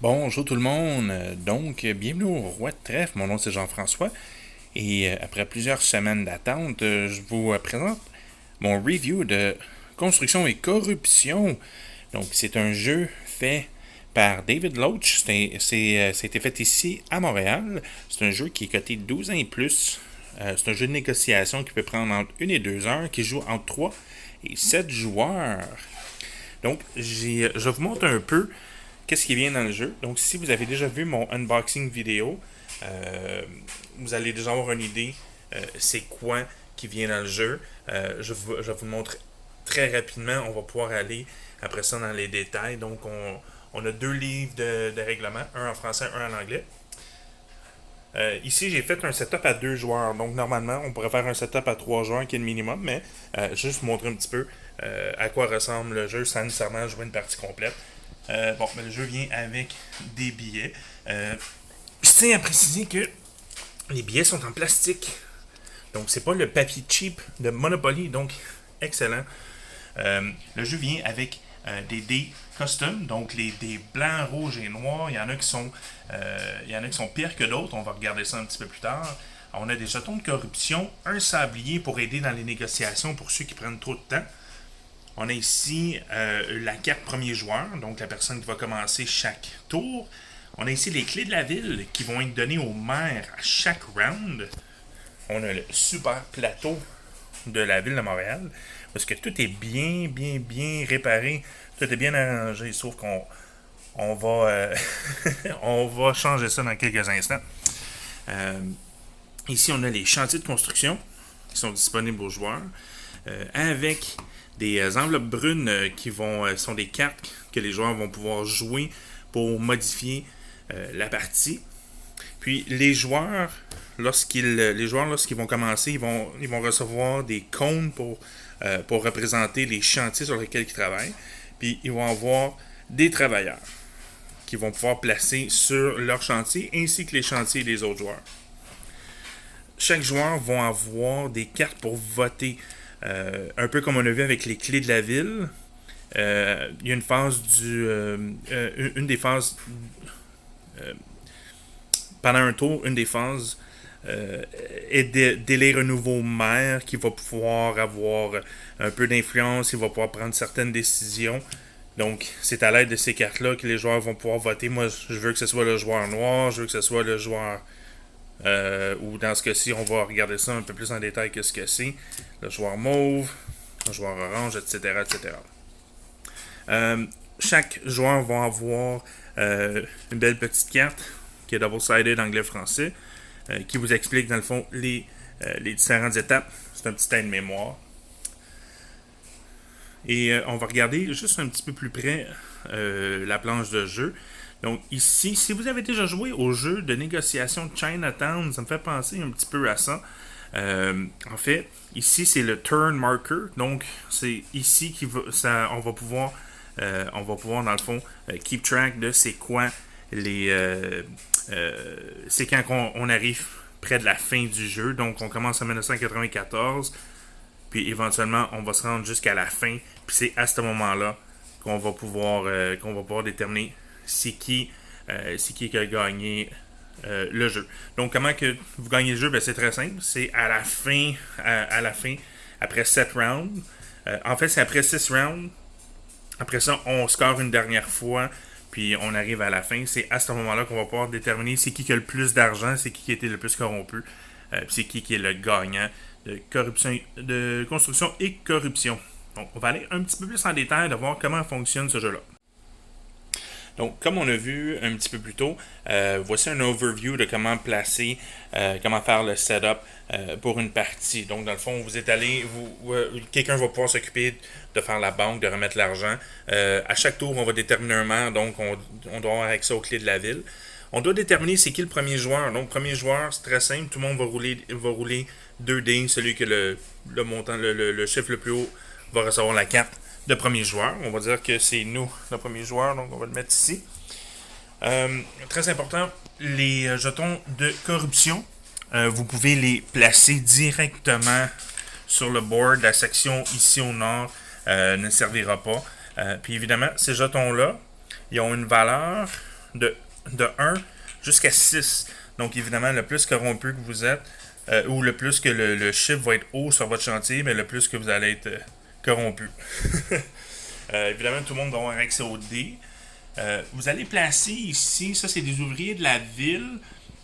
Bonjour tout le monde, bienvenue au Roi de Trèfle, mon nom c'est Jean-François et après plusieurs semaines d'attente, je vous présente mon review de Construction et Corruption. Donc c'est un jeu fait par David Loach, c'était fait ici à Montréal, c'est un jeu qui est coté 12 ans et plus. C'est un jeu de négociation qui peut prendre entre 1 et 2 heures, qui joue entre 3 et 7 joueurs. Donc, je vous montre un peu qu'est-ce qui vient dans le jeu. Donc, si vous avez déjà vu mon unboxing vidéo, vous allez déjà avoir une idée c'est quoi qui vient dans le jeu. Je vous le montre très rapidement. On va pouvoir aller après ça dans les détails. Donc, on a deux livres de règlement, un en français, un en anglais. Ici, j'ai fait un setup à 2 joueurs. Donc, normalement, on pourrait faire un setup à 3 joueurs qui est le minimum, mais juste montrer un petit peu à quoi ressemble le jeu sans nécessairement jouer une partie complète. Mais le jeu vient avec des billets. Je tiens à préciser que les billets sont en plastique. Donc, c'est pas le papier cheap de Monopoly. Donc, excellent. Le jeu vient avec des dés custom, donc les dés blancs, rouges et noirs. Il y en a qui sont pires que d'autres. On va regarder ça un petit peu plus tard. On a des jetons de corruption, un sablier pour aider dans les négociations pour ceux qui prennent trop de temps. On a ici la carte premier joueur, donc la personne qui va commencer chaque tour. On a ici les clés de la ville qui vont être données au maire à chaque round. On a le super plateau de la ville de Montréal, parce que tout est bien réparé, tout est bien arrangé, sauf qu'on va, on va changer ça dans quelques instants. Euh, Ici, on a les chantiers de construction qui sont disponibles aux joueurs, avec des enveloppes brunes qui sont des cartes que les joueurs vont pouvoir jouer pour modifier la partie. Puis les joueurs lorsqu'ils vont commencer, ils vont recevoir des cônes pour représenter les chantiers sur lesquels ils travaillent. Puis ils vont avoir des travailleurs qui vont pouvoir placer sur leur chantier ainsi que les chantiers des autres joueurs. Chaque joueur va avoir des cartes pour voter, un peu comme on a vu avec les clés de la ville. Il y a une phase une des phases pendant un tour, une des phases est d'élire un nouveau maire qui va pouvoir avoir un peu d'influence, il va pouvoir prendre certaines décisions. Donc, c'est à l'aide de ces cartes-là que les joueurs vont pouvoir voter. Moi, je veux que ce soit le joueur noir, je veux que ce soit le joueur ou dans ce cas-ci, on va regarder ça un peu plus en détail que ce que c'est. Le joueur mauve, le joueur orange, etc. etc. Chaque joueur va avoir une belle petite carte qui est double-sided anglais-français, qui vous explique dans le fond les différentes étapes. C'est un petit aide-mémoire. Et on va regarder juste un petit peu plus près la planche de jeu. Donc ici, si vous avez déjà joué au jeu de négociation de Chinatown, ça me fait penser un petit peu à ça. En fait, ici c'est le turn marker. Donc c'est ici on va pouvoir dans le fond keep track de c'est quoi c'est quand on arrive près de la fin du jeu. Donc on commence en 1994, puis éventuellement on va se rendre jusqu'à la fin. Puis c'est à ce moment-là qu'on va pouvoir déterminer c'est qui qui a gagné le jeu. Donc comment que vous gagnez le jeu, ben, c'est très simple. C'est à la fin, après 7 rounds. En fait, c'est après 6 rounds. Après ça, on score une dernière fois, puis on arrive à la fin. C'est à ce moment-là qu'on va pouvoir déterminer c'est qui a le plus d'argent, c'est qui a été le plus corrompu, puis c'est qui est le gagnant de construction et corruption. Donc, on va aller un petit peu plus en détail de voir comment fonctionne ce jeu-là. Donc, comme on a vu un petit peu plus tôt, voici un overview de comment placer, comment faire le setup pour une partie. Donc, dans le fond, vous êtes allé, quelqu'un va pouvoir s'occuper de faire la banque, de remettre l'argent. À chaque tour, on va déterminer un maire, donc on doit avoir accès aux clés de la ville. On doit déterminer c'est qui le premier joueur. Donc, premier joueur, c'est très simple. Tout le monde va rouler 2 dés. Celui qui a le montant, le chiffre le plus haut va recevoir la carte de premier joueur. On va dire que c'est nous, le premier joueur, donc on va le mettre ici. Très important, les jetons de corruption, vous pouvez les placer directement sur le board. La section ici au nord ne servira pas. Puis évidemment, ces jetons-là, ils ont une valeur de, de 1 jusqu'à 6. Donc, évidemment, le plus corrompu que vous êtes, ou le plus que le chiffre va être haut sur votre chantier, mais le plus que vous allez être corrompu. Évidemment, tout le monde va avoir accès au dés. Vous allez placer ici, ça c'est des ouvriers de la ville,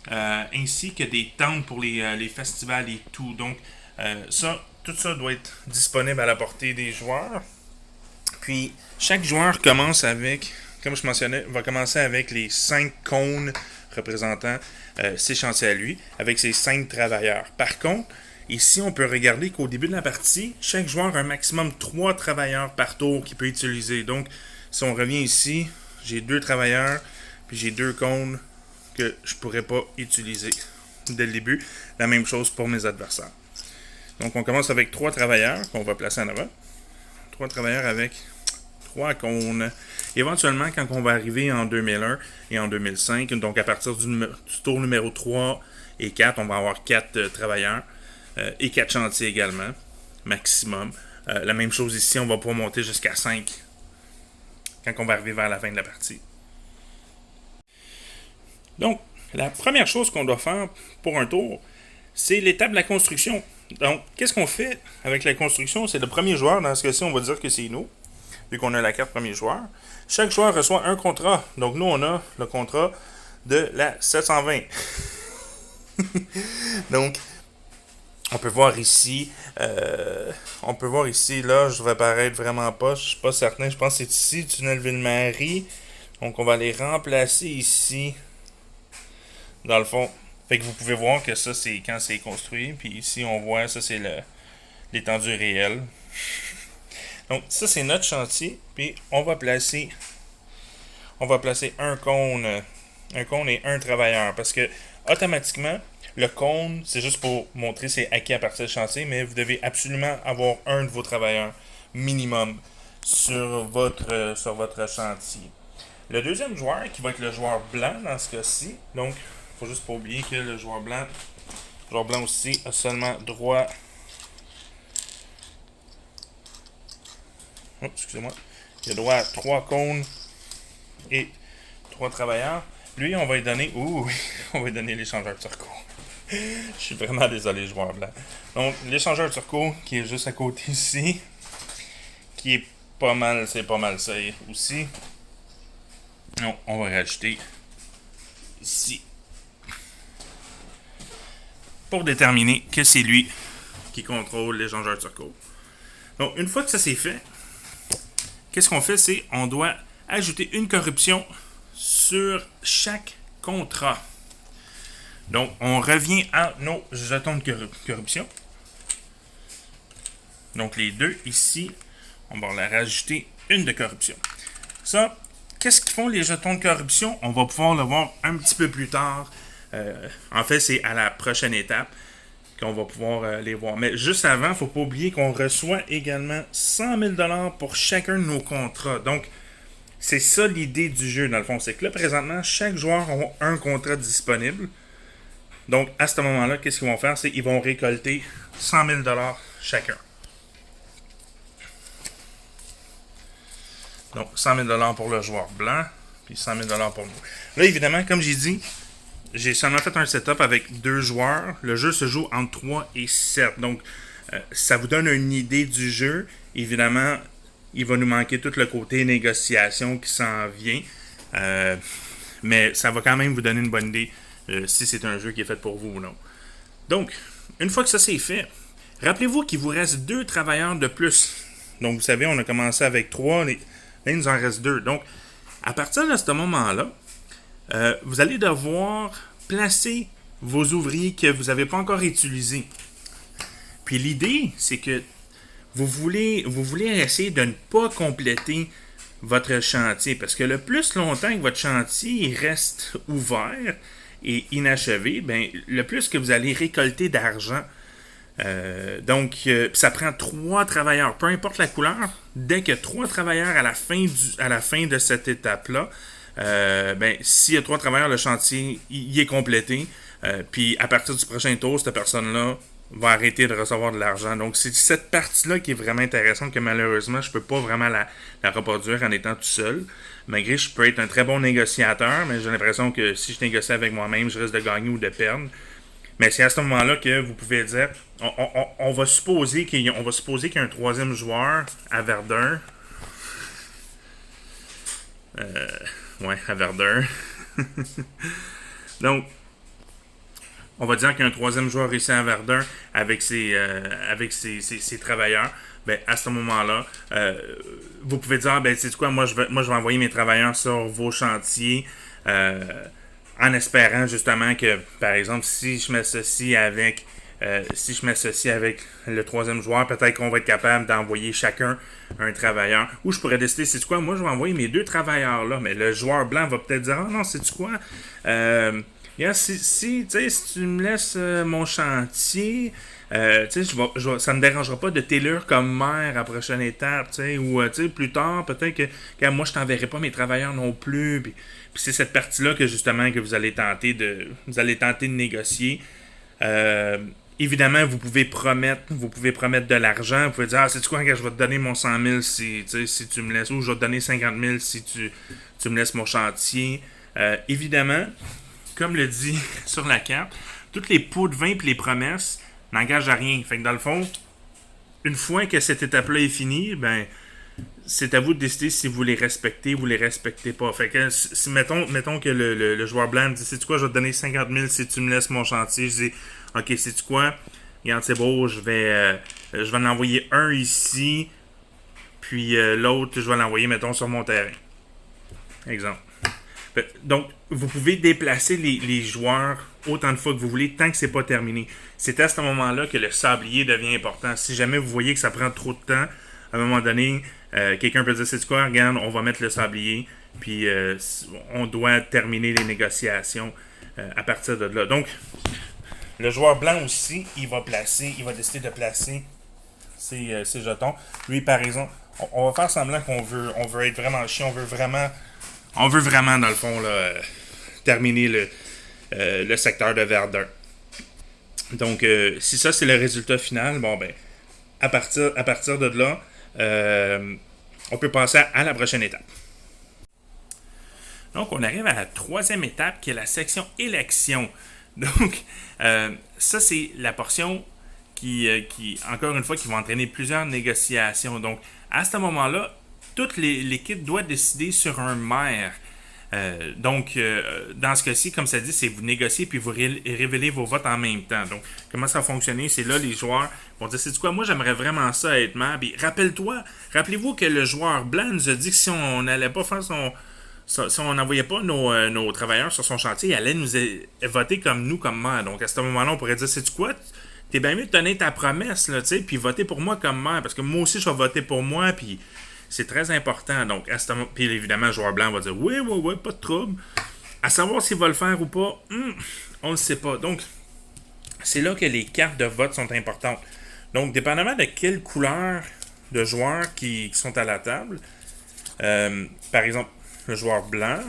ainsi que des tentes pour les festivals et tout. Donc, tout ça doit être disponible à la portée des joueurs. Puis, chaque joueur commence avec, comme je mentionnais, va commencer avec les 5 cônes représentant ses chantiers à lui, avec ses 5 travailleurs. Par contre, ici, on peut regarder qu'au début de la partie, chaque joueur a un maximum 3 travailleurs par tour qu'il peut utiliser. Donc, si on revient ici, j'ai 2 travailleurs, puis j'ai 2 cônes que je ne pourrais pas utiliser dès le début. La même chose pour mes adversaires. Donc, on commence avec 3 travailleurs qu'on va placer en avant. 3 travailleurs avec 3 cônes. Éventuellement, quand on va arriver en 2001 et en 2005, donc à partir du tour numéro 3 et 4, on va avoir 4 travailleurs et 4 chantiers également, maximum. La même chose ici, on va pouvoir monter jusqu'à 5 quand on va arriver vers la fin de la partie. Donc, la première chose qu'on doit faire pour un tour, c'est l'étape de la construction. Donc, qu'est-ce qu'on fait avec la construction? C'est le premier joueur, dans ce cas-ci, on va dire que c'est nous, vu qu'on a la carte premier joueur. Chaque joueur reçoit un contrat. Donc, nous, on a le contrat de la 720. Donc, on peut voir ici, là, je vais apparaître vraiment pas, je suis pas certain, je pense que c'est ici, tunnel Ville-Marie. Donc, on va les remplacer ici, dans le fond. Fait que vous pouvez voir que ça, c'est quand c'est construit. Puis ici, on voit, ça, c'est l'étendue réelle. Donc, ça, c'est notre chantier. Puis, on va placer un cône et un travailleur. Parce que, automatiquement, le cône, c'est juste pour montrer c'est acquis à partir du chantier, mais vous devez absolument avoir un de vos travailleurs minimum sur votre chantier. Le deuxième joueur, qui va être le joueur blanc dans ce cas-ci, donc, faut juste pas oublier que le joueur blanc aussi a seulement droit. Oh, excusez-moi. Il a droit à 3 cônes et 3 travailleurs. Lui, on va lui donner. On va lui donner l'échangeur turco. Je suis vraiment désolé, joueur blanc. Donc, l'échangeur turco qui est juste à côté ici. Qui est pas mal, c'est pas mal ça aussi. Non, on va rajouter ici. Pour déterminer que c'est lui qui contrôle l'échangeur turco. Donc, une fois que ça c'est fait, qu'est-ce qu'on fait? C'est on doit ajouter une corruption sur chaque contrat. Donc, on revient à nos jetons de corruption. Donc, les deux ici, on va leur rajouter une de corruption. Ça, qu'est-ce qu'ils font les jetons de corruption? On va pouvoir le voir un petit peu plus tard. En fait, c'est à la prochaine étape qu'on va pouvoir les voir. Mais juste avant, il ne faut pas oublier qu'on reçoit également 100 000 $ pour chacun de nos contrats. Donc, c'est ça l'idée du jeu, dans le fond. C'est que là, présentement, chaque joueur a un contrat disponible. Donc, à ce moment-là, qu'est-ce qu'ils vont faire? C'est qu'ils vont récolter 100 000 $ chacun. Donc, 100 000 $ pour le joueur blanc, puis 100 000 $ pour nous. Là, évidemment, comme j'ai dit, j'ai seulement fait un setup avec 2 joueurs. Le jeu se joue entre 3 et 7. Donc, ça vous donne une idée du jeu. Évidemment, il va nous manquer tout le côté négociation qui s'en vient. Mais ça va quand même vous donner une bonne idée si c'est un jeu qui est fait pour vous ou non. Donc, une fois que ça c'est fait, rappelez-vous qu'il vous reste 2 travailleurs de plus. Donc, vous savez, on a commencé avec 3. Là, il nous en reste 2. Donc, à partir de ce moment-là, vous allez devoir placer vos ouvriers que vous n'avez pas encore utilisés. Puis l'idée, c'est que vous voulez essayer de ne pas compléter votre chantier. Parce que le plus longtemps que votre chantier reste ouvert et inachevé, ben, le plus que vous allez récolter d'argent. Donc, ça prend 3 travailleurs, peu importe la couleur. Dès que 3 travailleurs à la fin de cette étape-là, ben, s'il y a 3 travailleurs, le chantier il est complété. Puis à partir du prochain tour, cette personne-là va arrêter de recevoir de l'argent. Donc, c'est cette partie-là qui est vraiment intéressante que malheureusement, je peux pas vraiment la reproduire en étant tout seul. Malgré que je peux être un très bon négociateur, mais j'ai l'impression que si je négocie avec moi-même, je risque de gagner ou de perdre. Mais c'est à ce moment-là que vous pouvez dire, on va supposer qu'il y a un troisième joueur à Verdun. Ouais, à Verdun. Donc, on va dire qu'il y a un troisième joueur ici à Verdun avec ses travailleurs. Ben, à ce moment-là, vous pouvez dire, ben, c'est quoi, moi je vais envoyer mes travailleurs sur vos chantiers en espérant justement que, par exemple, si je m'associe avec le troisième joueur, peut-être qu'on va être capable d'envoyer chacun un travailleur. Ou je pourrais décider, c'est quoi, moi je vais envoyer mes deux travailleurs là, mais le joueur blanc va peut-être dire, ah non, c'est quoi, si tu me laisses mon chantier, ça me dérangera pas de t'élire comme maire à la prochaine étape, ou plus tard, peut-être que moi je t'enverrai pas mes travailleurs non plus. Puis c'est cette partie-là que justement que vous allez tenter de négocier. Évidemment, vous pouvez promettre de l'argent. Vous pouvez dire, ah, c'est quoi, je vais te donner mon 100 000 si tu me laisses, ou je vais te donner 50 000 si tu me laisses mon chantier. Évidemment, comme le dit sur la carte, toutes les pots de vin et les promesses n'engagent à rien. Fait que dans le fond, une fois que cette étape-là est finie, ben, c'est à vous de décider si vous les respectez ou vous les respectez pas. Fait que si mettons que le joueur blanc me dit, sais-tu quoi, je vais te donner 50 000 si tu me laisses mon chantier. Je dis, ok, sais-tu quoi, regarde, c'est beau, je vais en envoyer un ici, puis l'autre, je vais l'envoyer, mettons, sur mon terrain. Exemple. Donc, vous pouvez déplacer les joueurs autant de fois que vous voulez tant que c'est pas terminé. C'est à ce moment-là que le sablier devient important. Si jamais vous voyez que ça prend trop de temps, à un moment donné, quelqu'un peut dire, c'est quoi, regarde, on va mettre le sablier, puis on doit terminer les négociations à partir de là. Donc, le joueur blanc aussi, il va décider de placer ses jetons. Lui, par exemple, on va faire semblant qu'on veut être vraiment chiant, on veut vraiment, dans le fond, là, terminer le secteur de Verdun. Donc, si ça, c'est le résultat final, bon, ben, à partir de là, on peut passer à la prochaine étape. Donc, on arrive à la troisième étape, qui est la section élection. Donc, ça, c'est la portion qui, encore une fois, qui va entraîner plusieurs négociations. Donc, à ce moment-là, toute l'équipe doit décider sur un maire. Donc, dans ce cas-ci, comme ça dit, c'est vous négociez puis vous révélez vos votes en même temps. Donc, comment ça va fonctionner? C'est là, les joueurs vont dire, c'est quoi, moi, j'aimerais vraiment ça être maire. Puis, rappelez-vous que le joueur blanc nous a dit que si on n'allait pas faire si on n'envoyait pas nos travailleurs sur son chantier, il allait nous voter comme nous, comme maire. Donc, à ce moment-là, on pourrait dire, c'est quoi? T'es bien mieux de tenir ta promesse, là, tu sais, puis voter pour moi comme maire. Parce que moi aussi, je vais voter pour moi, puis c'est très important. Donc, puis évidemment, le joueur blanc va dire, oui, pas de trouble. À savoir s'il va le faire ou pas, on ne le sait pas. Donc, c'est là que les cartes de vote sont importantes. Donc, dépendamment de quelle couleur de joueurs qui sont à la table, par exemple, le joueur blanc,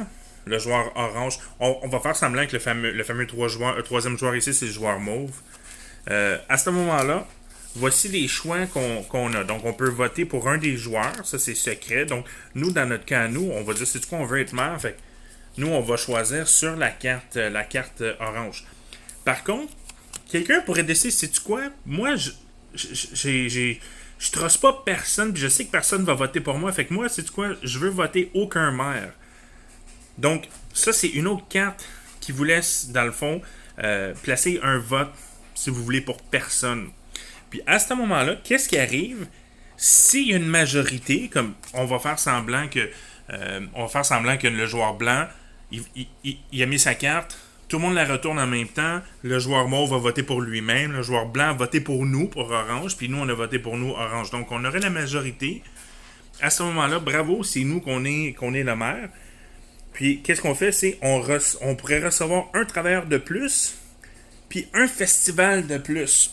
le joueur orange, on va faire semblant que le fameux troisième joueur ici, c'est le joueur mauve. À ce moment-là, voici les choix qu'on a. Donc, on peut voter pour un des joueurs. Ça, c'est secret. Donc, nous, dans notre cas, on va dire, c'est quoi, on veut être maire. Fait que nous, on va choisir sur la carte orange. Par contre, quelqu'un pourrait décider, c'est quoi, moi, je trosse pas personne, puis je sais que personne va voter pour moi. Fait que moi, c'est quoi, je veux voter aucun maire. Donc, ça, c'est une autre carte qui vous laisse, dans le fond, placer un vote, si vous voulez, pour personne. Puis à ce moment-là, qu'est-ce qui arrive s'il y a une majorité, comme on va faire semblant que le joueur blanc, il a mis sa carte, tout le monde la retourne en même temps, le joueur mauve va voter pour lui-même, le joueur blanc va voter pour nous, pour orange, puis nous, on a voté pour nous, orange. Donc, on aurait la majorité. À ce moment-là, bravo, c'est nous qu'on est le maire. Puis, qu'est-ce qu'on fait? C'est on pourrait recevoir un travailleur de plus, puis un festival de plus.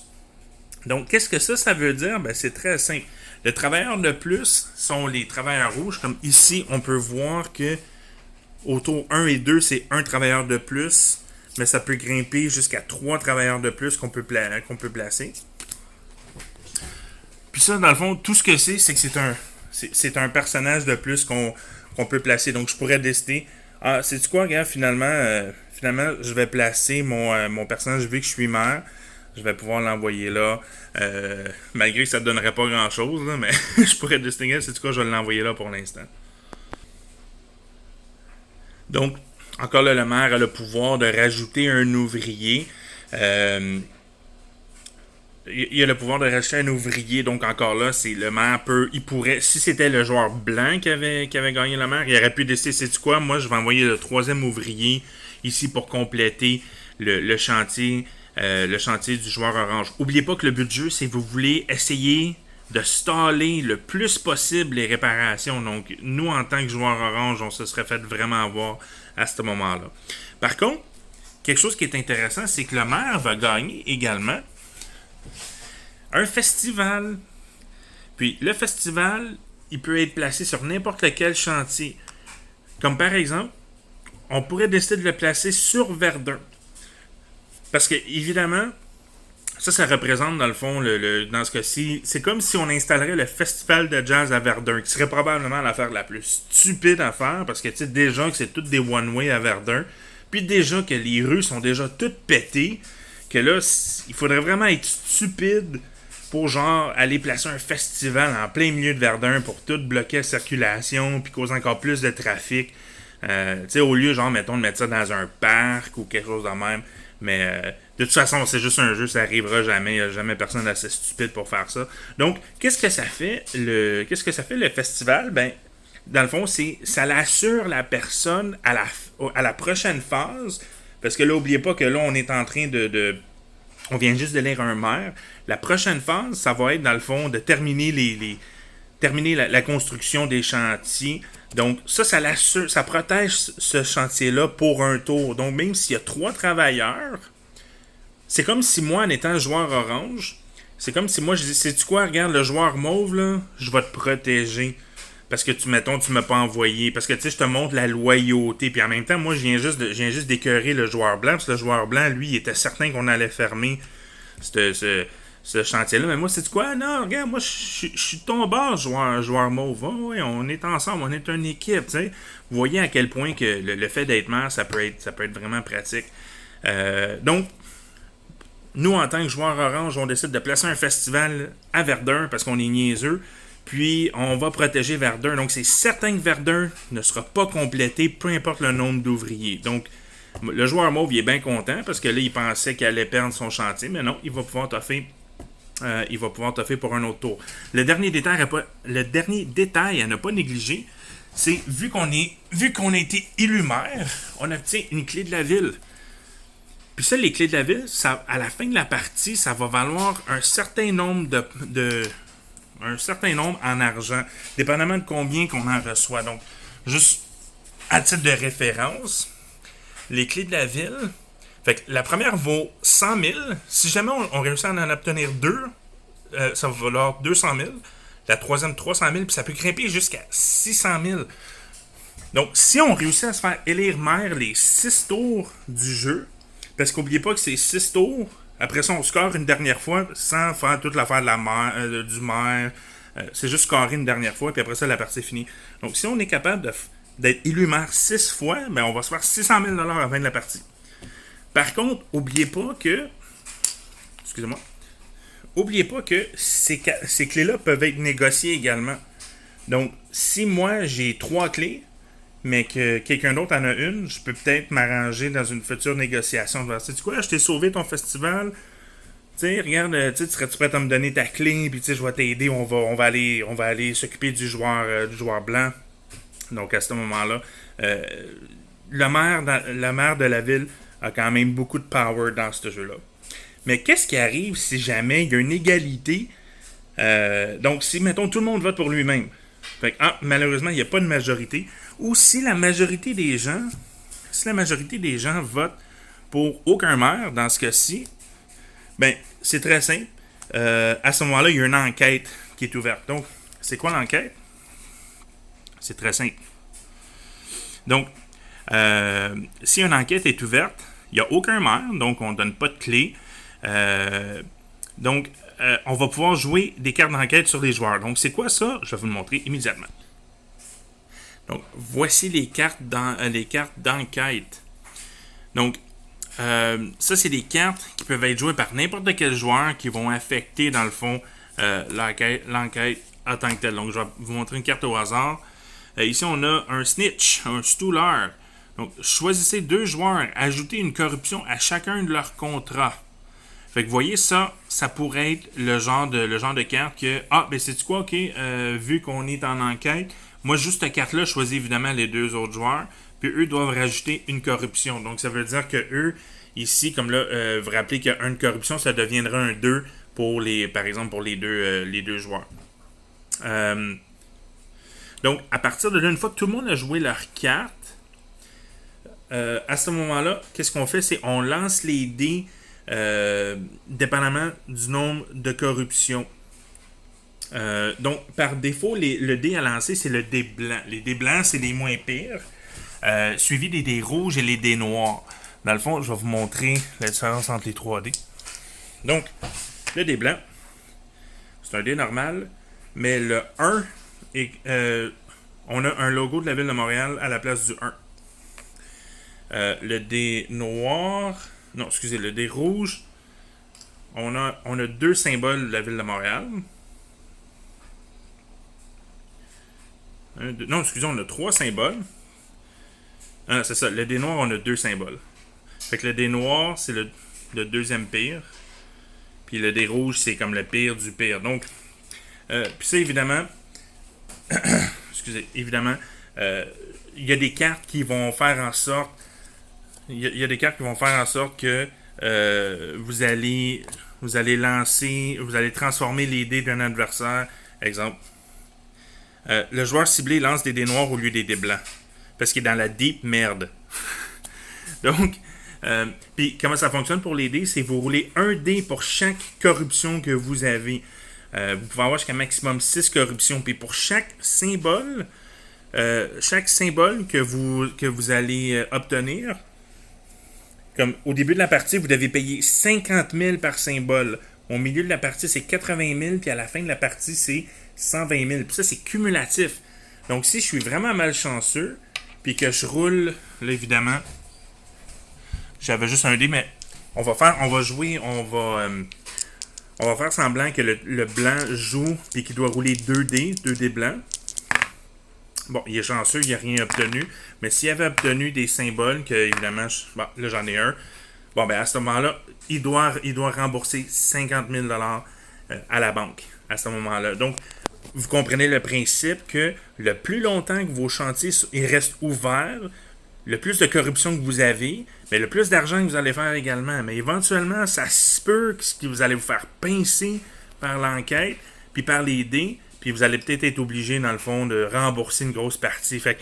Donc, qu'est-ce que ça veut dire? Ben, c'est très simple. Les travailleurs de plus sont les travailleurs rouges. Comme ici, on peut voir que au tour 1 et 2, c'est un travailleur de plus. mais ça peut grimper jusqu'à 3 travailleurs de plus qu'on peut placer. Puis ça, dans le fond, tout ce que c'est que c'est un personnage de plus qu'on peut placer. Donc, je pourrais décider, sais-tu quoi, regarde, finalement, je vais placer mon personnage, vu que je suis maire, je vais pouvoir l'envoyer là, malgré que ça ne donnerait pas grand-chose, là, mais je pourrais décider, sais-tu quoi, je vais l'envoyer là pour l'instant. Donc, encore là, le maire a le pouvoir de rajouter un ouvrier. Il a le pouvoir de rajouter un ouvrier, donc encore là, c'est le maire il pourrait, si c'était le joueur blanc qui avait gagné le maire, il aurait pu décider, sais-tu quoi, moi je vais envoyer le troisième ouvrier ici pour compléter le chantier du joueur orange. Oubliez pas que le but du jeu, c'est que vous voulez essayer de staller le plus possible les réparations. Donc, nous, en tant que joueur orange, on se serait fait vraiment avoir à ce moment-là. Par contre, quelque chose qui est intéressant, c'est que le maire va gagner également un festival. Puis, le festival, il peut être placé sur n'importe lequel chantier. Comme par exemple, on pourrait décider de le placer sur Verdun. Parce que, évidemment, ça représente, dans le fond, dans ce cas-ci, c'est comme si on installerait le festival de jazz à Verdun, qui serait probablement l'affaire la plus stupide à faire, parce que, tu sais, déjà que c'est toutes des one-way à Verdun, puis déjà que les rues sont déjà toutes pétées, que là, il faudrait vraiment être stupide pour, genre, aller placer un festival en plein milieu de Verdun pour tout bloquer la circulation, puis causer encore plus de trafic. Tu sais, au lieu, genre, mettons, de mettre ça dans un parc ou quelque chose de même. Mais de toute façon, c'est juste un jeu, ça arrivera jamais. Il n'y a jamais personne assez stupide pour faire ça. Donc, qu'est-ce que ça fait le festival? Ben, dans le fond, ça l'assure la personne à la prochaine phase. Parce que là, n'oubliez pas que là, on est en train on vient juste de lire un maire. La prochaine phase, ça va être, dans le fond, de terminer terminer la construction des chantiers. Donc, ça l'assure, ça protège ce chantier-là pour un tour. Donc, même s'il y a 3 travailleurs, c'est comme si moi, en étant joueur orange, c'est comme si moi, je dis, sais-tu quoi, regarde, le joueur mauve, là, je vais te protéger. Parce que, tu m'as pas envoyé. Parce que, tu sais, je te montre la loyauté. Puis en même temps, moi, je viens juste d'écœurer le joueur blanc. Parce que le joueur blanc, lui, il était certain qu'on allait fermer ce chantier-là. Mais moi, c'est quoi? Non, regarde, moi, je suis ton bord, joueur mauve. Oh, ouais, on est ensemble, on est une équipe, tu sais. Vous voyez à quel point que le fait d'être maire, ça peut être vraiment pratique. Donc, nous, en tant que joueur orange, on décide de placer un festival à Verdun parce qu'on est niaiseux. Puis, on va protéger Verdun. Donc, c'est certain que Verdun ne sera pas complété, peu importe le nombre d'ouvriers. Donc, le joueur mauve, il est bien content parce que là, il pensait qu'il allait perdre son chantier. Mais non, il va pouvoir toffer pour un autre tour. Le dernier détail à ne pas négliger, c'est vu qu'on a été élu maire, on obtient une clé de la ville. Puis ça, les clés de la ville, ça, à la fin de la partie, ça va valoir un certain nombre un certain nombre en argent, dépendamment de combien qu'on en reçoit. Donc, juste à titre de référence, les clés de la ville, fait que la première vaut 100 000. Si jamais on réussit à en obtenir 2, ça va valoir 200 000. La troisième, 300 000. Puis ça peut grimper jusqu'à 600 000. Donc, si on réussit à se faire élire maire les 6 tours du jeu, parce qu'oubliez pas que c'est 6 tours, après ça, on score une dernière fois sans faire toute l'affaire du maire. C'est juste scorer une dernière fois, puis après ça, la partie est finie. Donc, si on est capable d'être élu maire 6 fois, ben, on va se faire 600 000 à la fin de la partie. Par contre, oubliez pas que ces clés-là peuvent être négociées également. Donc, si moi j'ai 3 clés, mais que quelqu'un d'autre en a une, je peux peut-être m'arranger dans une future négociation. Tu sais quoi, je t'ai sauvé ton festival. Tu sais, regarde, tu serais-tu prêt à me donner ta clé, puis tu sais, je vais t'aider, on va aller s'occuper du joueur blanc. Donc, à ce moment-là, le maire de la ville a quand même beaucoup de power dans ce jeu-là. Mais qu'est-ce qui arrive si jamais il y a une égalité? Donc, si, mettons, tout le monde vote pour lui-même. Fait que, malheureusement, il n'y a pas de majorité. Ou si la majorité des gens votent pour aucun maire, dans ce cas-ci, ben, c'est très simple. À ce moment-là, il y a une enquête qui est ouverte. Donc, c'est quoi l'enquête? C'est très simple. Donc, si une enquête est ouverte, Il n'y a aucun maire, donc on ne donne pas de clé. Donc, on va pouvoir jouer des cartes d'enquête sur les joueurs. Donc, c'est quoi ça? Je vais vous le montrer immédiatement. Donc, voici les cartes d'enquête. Donc, ça, c'est des cartes qui peuvent être jouées par n'importe quel joueur qui vont affecter, dans le fond, l'enquête en tant que telle. Donc, je vais vous montrer une carte au hasard. Ici, on a un snitch, un stooler. Donc, choisissez 2 joueurs, ajoutez une corruption à chacun de leurs contrats. Fait que vous voyez ça pourrait être le genre de carte que, ben c'est quoi, ok, vu qu'on est en enquête, moi juste cette carte-là, je choisis évidemment les 2 autres joueurs, puis eux doivent rajouter une corruption. Donc ça veut dire que eux, ici, comme là, vous rappelez qu'une corruption, ça deviendra un 2 pour par exemple, pour les deux joueurs. Donc, à partir de là, une fois que tout le monde a joué leur carte, à ce moment-là, qu'est-ce qu'on fait? C'est on lance les dés dépendamment du nombre de corruptions. Donc, par défaut, le dé à lancer, c'est le dé blanc. Les dés blancs, c'est les moins pires, suivi des dés rouges et les dés noirs. Dans le fond, je vais vous montrer la différence entre les 3 dés. Donc, le dé blanc, c'est un dé normal, mais le 1, on a un logo de la ville de Montréal à la place du 1. Le dé noir, non, excusez, le dé rouge, on a 2 symboles de la ville de Montréal. Non, excusez, on a 3 symboles. C'est ça, le dé noir, on a 2 symboles. Fait que le dé noir, c'est le deuxième pire. Puis le dé rouge, c'est comme le pire du pire. Donc, puis ça, évidemment, évidemment, il y a des cartes qui vont faire en sorte que vous allez transformer les dés d'un adversaire. Exemple, le joueur ciblé lance des dés noirs au lieu des dés blancs. Parce qu'il est dans la deep merde. Donc, puis comment ça fonctionne pour les dés? C'est vous roulez un dé pour chaque corruption que vous avez. Vous pouvez avoir jusqu'à maximum 6 corruptions. Puis pour chaque symbole que vous allez obtenir, comme au début de la partie, vous devez payer 50 000 par symbole. Au milieu de la partie, c'est 80 000. Puis à la fin de la partie, c'est 120 000. Puis ça, c'est cumulatif. Donc si je suis vraiment malchanceux, puis que je roule, là évidemment, j'avais juste un dé, mais on va faire semblant que le blanc joue, puis qu'il doit rouler 2 dés blancs. Bon, il est chanceux, il n'a rien obtenu. Mais s'il avait obtenu des symboles, que évidemment, là j'en ai un. Bon, ben à ce moment-là, il doit rembourser 50 000 $ à la banque à ce moment-là. Donc, vous comprenez le principe que le plus longtemps que vos chantiers ils restent ouverts, le plus de corruption que vous avez, mais le plus d'argent que vous allez faire également. Mais éventuellement, ça se peut que vous allez vous faire pincer par l'enquête, puis par les dés, puis vous allez peut-être être obligé, dans le fond, de rembourser une grosse partie. Fait que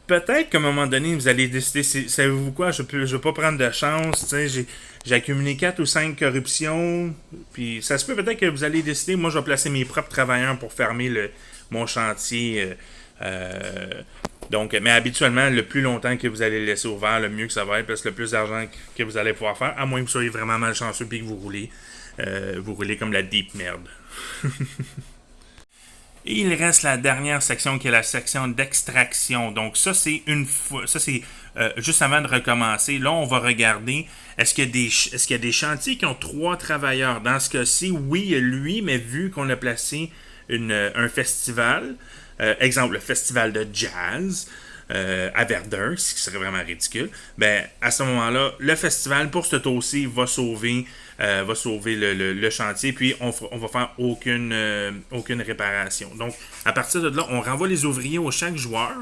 peut-être qu'à un moment donné, vous allez décider, savez-vous quoi, je veux pas prendre de chance, j'ai accumulé 4 ou 5 corruptions, puis ça se peut peut-être que vous allez décider, moi je vais placer mes propres travailleurs pour fermer mon chantier. Donc, mais habituellement, le plus longtemps que vous allez le laisser ouvert, le mieux que ça va être, parce que le plus d'argent que vous allez pouvoir faire, à moins que vous soyez vraiment malchanceux et que vous roulez comme la deep merde. Et il reste la dernière section qui est la section d'extraction. Donc ça, c'est juste avant de recommencer. Là, on va regarder est-ce qu'il y a des chantiers qui ont 3 travailleurs. Dans ce cas-ci, oui, il y a lui, mais vu qu'on a placé un festival, exemple, le festival de jazz à Verdun, ce qui serait vraiment ridicule, ben à ce moment-là, le festival, pour ce tour-ci, va sauver le chantier, puis on va faire aucune réparation. Donc, à partir de là, on renvoie les ouvriers au chaque joueur,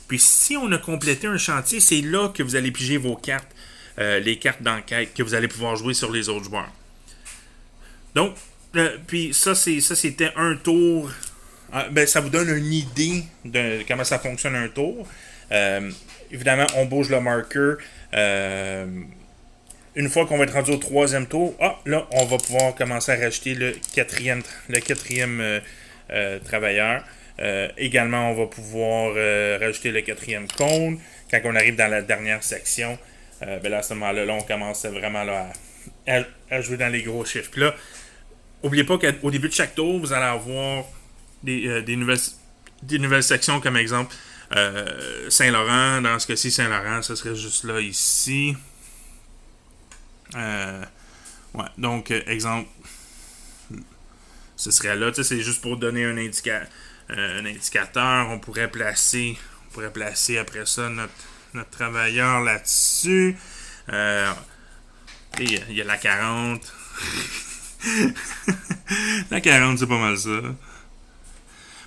puis si on a complété un chantier, c'est là que vous allez piger vos cartes, les cartes d'enquête que vous allez pouvoir jouer sur les autres joueurs. Donc, puis ça c'était un tour. Ça vous donne une idée de comment ça fonctionne un tour. Évidemment, on bouge le marqueur. Une fois qu'on va être rendu au 3e tour, là, on va pouvoir commencer à rajouter le quatrième travailleur. Également, on va pouvoir rajouter le 4e cône. Quand on arrive dans la dernière section, ben là, à ce moment-là, là, on commençait vraiment là, à jouer dans les gros chiffres. Puis là, n'oubliez pas qu'au début de chaque tour, vous allez avoir des nouvelles sections, comme exemple Saint-Laurent. Dans ce cas-ci, Saint-Laurent, ce serait juste là, ici. Ouais, donc, exemple, ce serait là. C'est juste pour donner un indicateur. On pourrait placer après ça notre travailleur là-dessus. Il y a la 40. La 40, c'est pas mal ça.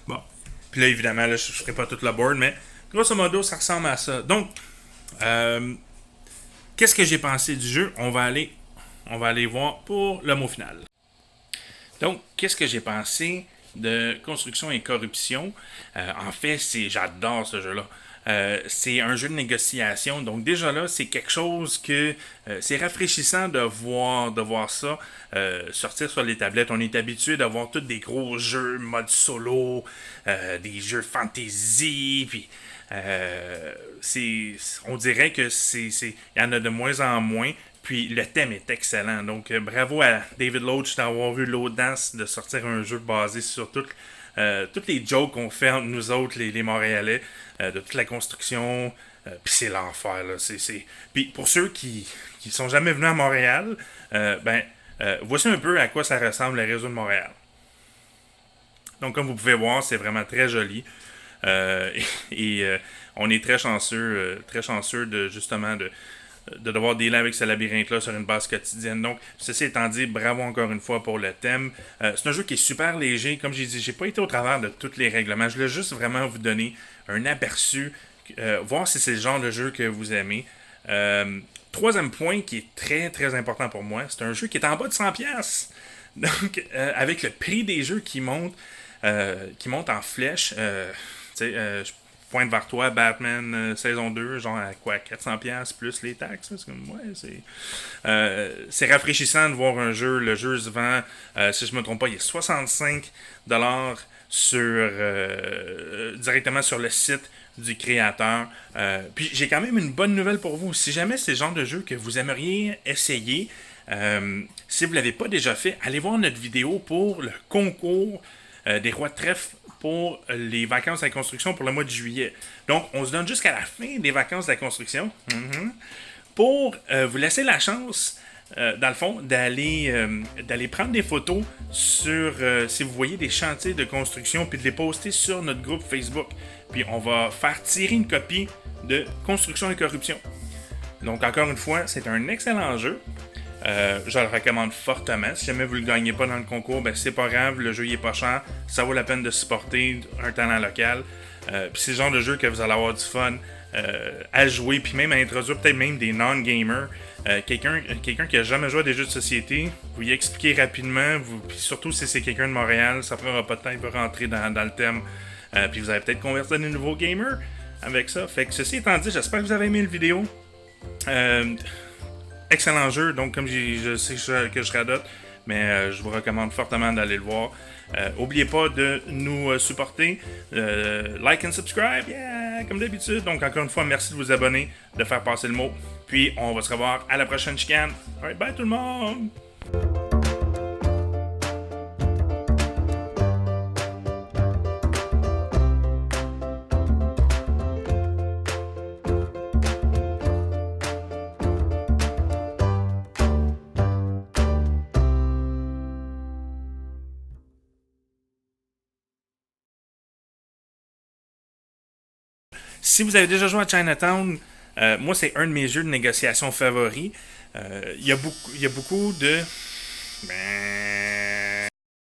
Bon. Puis là, évidemment, là, je ferai pas toute la board, mais grosso modo, ça ressemble à ça. Donc, qu'est-ce que j'ai pensé du jeu? On va aller voir pour le mot final. Donc, qu'est-ce que j'ai pensé de Construction et Corruption? En fait, j'adore ce jeu-là. C'est un jeu de négociation. Donc déjà là, c'est quelque chose que c'est rafraîchissant de voir ça sortir sur les tablettes. On est habitué d'avoir tous des gros jeux mode solo, des jeux fantasy, puis on dirait que il y en a de moins en moins. Puis le thème est excellent. Donc bravo à David Loach d'avoir eu l'audace de sortir un jeu basé sur toutes les jokes qu'on fait entre nous autres, les Montréalais, de toute la construction. Puis c'est l'enfer, là. Puis pour ceux qui sont jamais venus à Montréal, voici un peu à quoi ça ressemble le réseau de Montréal. Donc comme vous pouvez voir, c'est vraiment très joli. On est très chanceux de justement de devoir dealer avec ce labyrinthe-là sur une base quotidienne. Donc, ceci étant dit, bravo encore une fois pour le thème. C'est un jeu qui est super léger. Comme j'ai dit, j'ai pas été au travers de tous les règlements. Je voulais juste vraiment vous donner un aperçu, voir si c'est le genre de jeu que vous aimez. Troisième point qui est très très important pour moi, c'est un jeu qui est en bas de 100$. Donc, avec le prix des jeux qui monte en flèche, je pointe vers toi, Batman saison 2, genre à quoi, 400$ plus les taxes. C'est comme, c'est rafraîchissant de voir un jeu. Le jeu se vend, si je me trompe pas, il est 65$ directement sur le site du créateur. Puis j'ai quand même une bonne nouvelle pour vous. Si jamais c'est le genre de jeu que vous aimeriez essayer, si vous ne l'avez pas déjà fait, allez voir notre vidéo pour le concours des rois de trèfle pour les vacances de la construction pour le mois de juillet. Donc, on se donne jusqu'à la fin des vacances de la construction pour vous laisser la chance, dans le fond, d'aller prendre des photos sur, si vous voyez des chantiers de construction, puis de les poster sur notre groupe Facebook. Puis, on va faire tirer une copie de Construction et Corruption. Donc, encore une fois, c'est un excellent jeu. Je le recommande fortement. Si jamais vous ne le gagnez pas dans le concours, ben c'est pas grave, le jeu il est pas cher. Ça vaut la peine de supporter un talent local. Puis c'est le genre de jeu que vous allez avoir du fun à jouer, puis même à introduire peut-être même des non-gamers. Quelqu'un qui a jamais joué à des jeux de société, vous y expliquez rapidement, puis surtout si c'est quelqu'un de Montréal, ça prendra pas de temps, il va rentrer dans le thème. Puis vous allez peut-être convertir des nouveaux gamers avec ça. Fait que ceci étant dit, j'espère que vous avez aimé la vidéo. Excellent jeu, donc comme je sais que je radote, mais je vous recommande fortement d'aller le voir. N'oubliez pas de nous supporter, like and subscribe, yeah, comme d'habitude. Donc encore une fois, merci de vous abonner, de faire passer le mot. Puis on va se revoir à la prochaine chicane. Alright, bye tout le monde! Si vous avez déjà joué à Chinatown, moi c'est un de mes jeux de négociation favoris. Il y a beaucoup de...